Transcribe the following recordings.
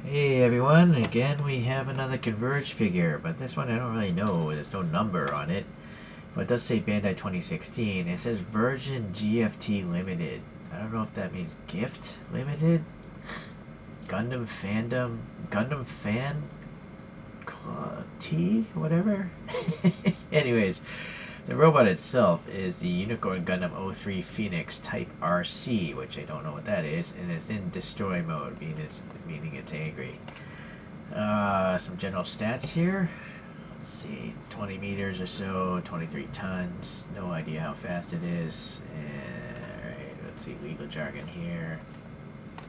Hey everyone, again we have another Converge figure, but this one I don't really know, there's no number on it. But it does say Bandai 2016, it says version GFT Limited. I don't know if that means Gift Limited? Gundam Fan T? Whatever? Anyways, the robot itself is the Unicorn Gundam 03 Phenex Type RC, which I don't know what that is, and it's in destroy mode, meaning it's angry. Some general stats here. Let's see, 20 meters or so, 23 tons. No idea how fast it is. Alright, let's see, legal jargon here.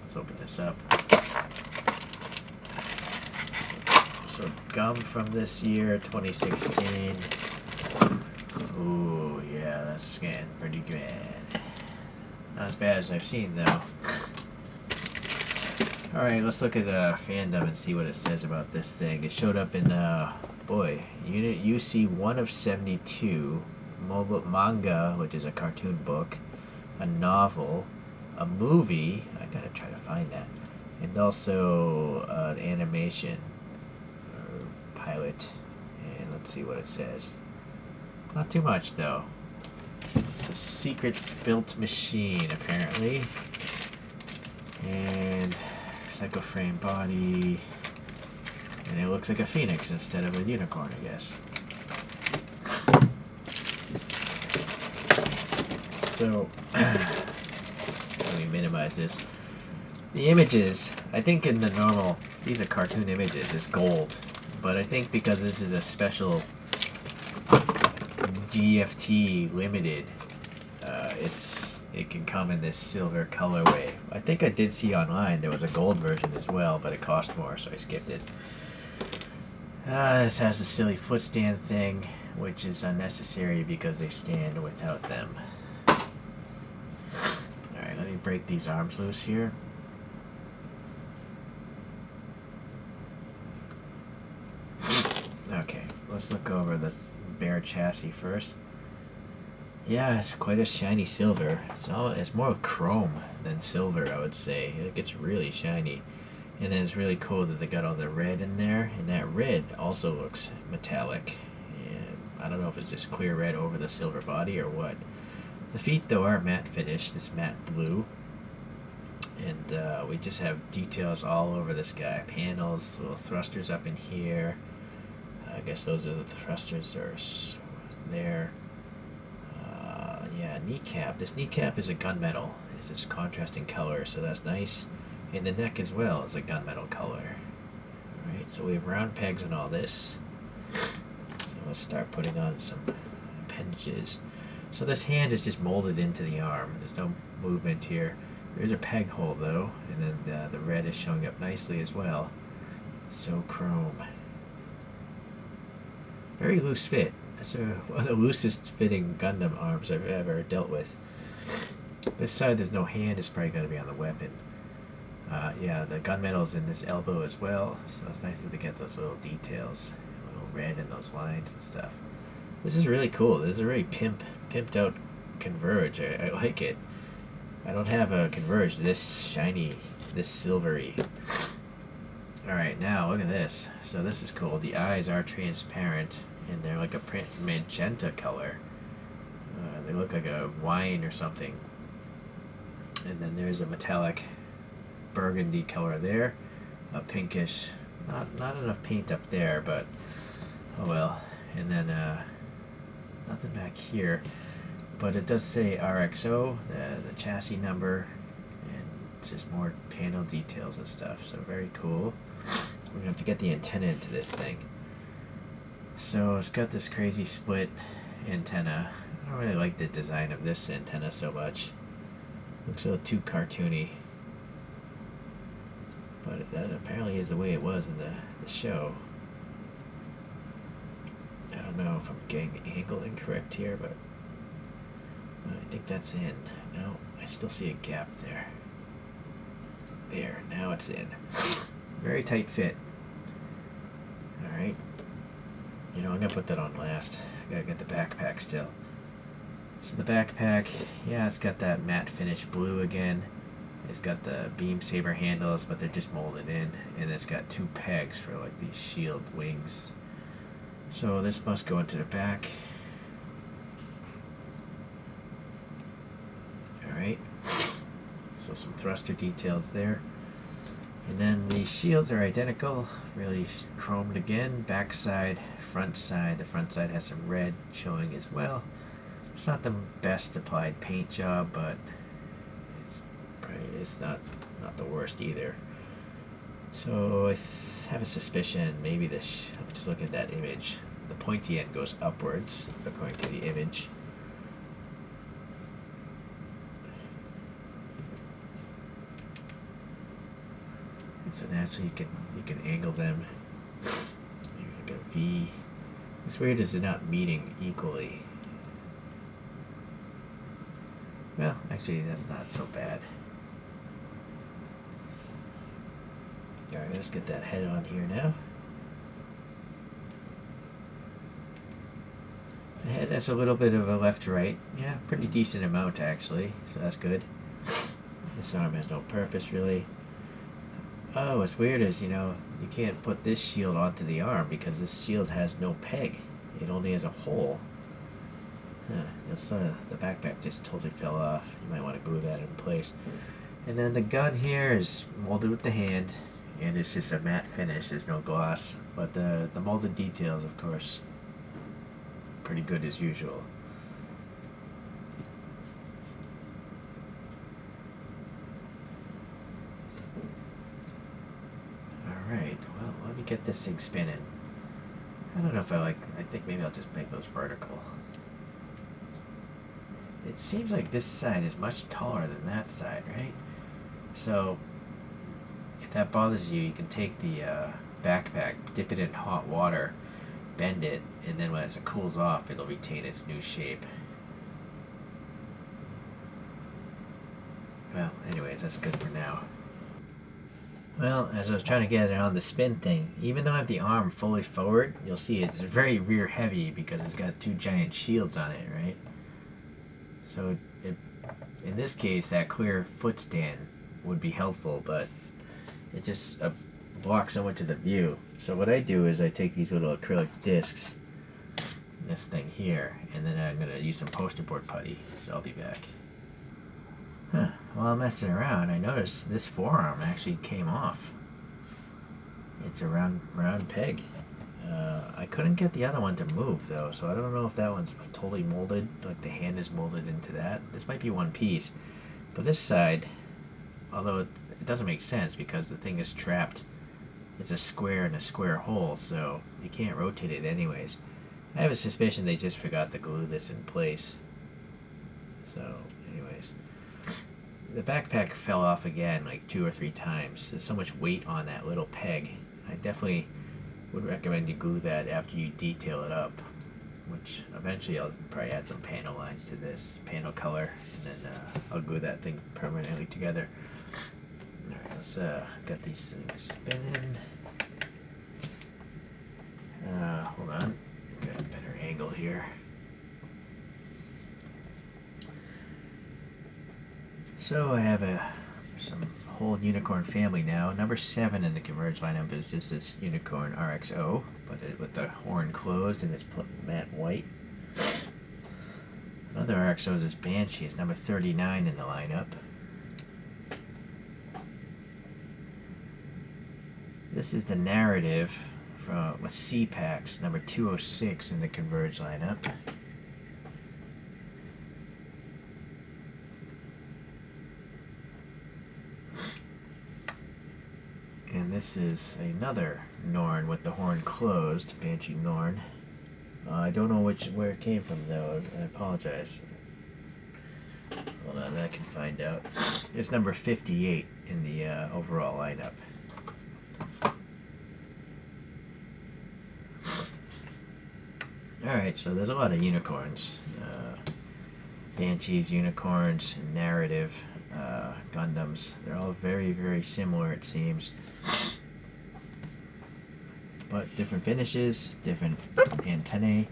Let's open this up. So, gum from this year, 2016. Ooh, yeah, that's scanning pretty good. Not as bad as I've seen, though. Alright, let's look at fandom and see what it says about this thing. It showed up in, Unit UC 1 of 72, manga, which is a cartoon book, a novel, a movie, I gotta try to find that, and also an animation, or pilot, and let's see what it says. Not too much, though. It's a secret built machine, apparently. And psycho frame body. And it looks like a phoenix instead of a unicorn, I guess. So, let me minimize this. The images, I think in the normal, these are cartoon images, it's gold. But I think because this is a special GFT Limited, it can come in this silver colorway. I think I did see online there was a gold version as well, but it cost more, so I skipped it. This has a silly foot stand thing, which is unnecessary because they stand without them. Alright, let me break these arms loose here. Okay, let's look over the bare chassis first. Yeah, it's quite a shiny silver. It's more chrome than silver, I would say. It gets really shiny. And then it's really cool that they got all the red in there, and that red also looks metallic. And I don't know if it's just clear red over the silver body or what. The feet, though, are matte finish, this matte blue. And we just have details all over this guy. Panels, little thrusters up in here. I guess those are the thrusters that are there. Yeah, kneecap. This kneecap is a gunmetal. It's this contrasting color, so that's nice. And the neck as well is a gunmetal color. Alright, so we have round pegs and all this. So let's start putting on some appendages. So this hand is just molded into the arm. There's no movement here. There's a peg hole though, and then the red is showing up nicely as well. So chrome. Very loose fit. That's one of the loosest fitting Gundam arms I've ever dealt with. This side there's no hand, it's probably going to be on the weapon. Yeah, the gunmetal's in this elbow as well, so it's nice to get those little details. A little red in those lines and stuff. This is really cool. This is a really pimped out Converge. I like it. I don't have a Converge this shiny, this silvery. Alright, now look at this. So this is cool. The eyes are transparent, and they're like a magenta color. They look like a wine or something. And then there's a metallic burgundy color there. A pinkish, not enough paint up there, but oh well. And then nothing back here. But it does say RXO, the chassis number, and just more panel details and stuff. So very cool. We're gonna have to get the antenna into this thing. So it's got this crazy split antenna. I don't really like the design of this antenna so much. Looks a little too cartoony. But that apparently is the way it was in the show. I don't know if I'm getting the angle incorrect here, but I think that's in. No, I still see a gap there. There, now it's in. Very tight fit. Alright. You know, I'm going to put that on last. I gotta get the backpack still. So the backpack, yeah, it's got that matte finish blue again. It's got the beam saber handles, but they're just molded in, and it's got 2 pegs for like these shield wings. So this must go into the back. Alright, so some thruster details there. And then the shields are identical, really chromed again, back side, front side. The front side has some red showing as well. It's not the best applied paint job, but it's not the worst either. So I have a suspicion maybe just look at that image. The pointy end goes upwards according to the image. So naturally you can angle them. Like a V. It's weird is they're not meeting equally. Well, actually that's not so bad. Alright, let's get that head on here now. The head has a little bit of a left-right. Yeah, pretty decent amount actually, so that's good. This arm has no purpose really. Oh, what's weird is, you can't put this shield onto the arm because this shield has no peg. It only has a hole. You'll see the backpack just totally fell off. You might want to glue that in place. And then the gun here is molded with the hand, and it's just a matte finish. There's no gloss, but the molded details, of course, pretty good as usual. Alright, well, let me get this thing spinning. I don't know if I think maybe I'll just make those vertical. It seems like this side is much taller than that side, right? So, if that bothers you, you can take the backpack, dip it in hot water, bend it, and then as it cools off, it'll retain its new shape. Well, anyways, that's good for now. Well, as I was trying to get it on the spin thing, even though I have the arm fully forward, you'll see it's very rear heavy because it's got 2 giant shields on it, right? So in this case, that clear foot stand would be helpful, but it just blocks so much of the view. So what I do is I take these little acrylic discs, this thing here, and then I'm going to use some poster board putty, so I'll be back. While I'm messing around, I noticed this forearm actually came off. It's a round peg. I couldn't get the other one to move though, so I don't know if that one's totally molded, like the hand is molded into that. This might be one piece, but this side, although it doesn't make sense because the thing is trapped, it's a square in a square hole, so you can't rotate it anyways. I have a suspicion they just forgot to glue this in place. So, anyways. The backpack fell off again like 2 or 3 times. There's so much weight on that little peg. I definitely would recommend you glue that after you detail it up, which eventually I'll probably add some panel lines to this, panel color, and then I'll glue that thing permanently together. Alright, let's get these things spinning. Hold on, got a better angle here. So I have some whole Unicorn family now. Number 7 in the Converge lineup is just this Unicorn RXO, but with the horn closed and it's matte white. Another RXO is this Banshee. It's number 39 in the lineup. This is the Narrative with C-Packs, number 206 in the Converge lineup. And this is another Norn with the horn closed, Banshee Norn. I don't know where it came from though, I apologize. Hold on, I can find out. It's number 58 in the overall lineup. Alright, so there's a lot of unicorns. Banshees, unicorns, Narrative, Gundams. They're all very, very similar, it seems. But different finishes, different antennae,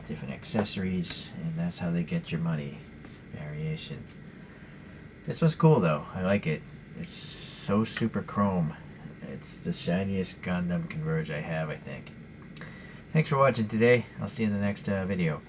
different accessories, and that's how they get your money. Variation. This one's cool though. I like it. It's so super chrome. It's the shiniest Gundam Converge I have, I think. Thanks for watching today. I'll see you in the next video.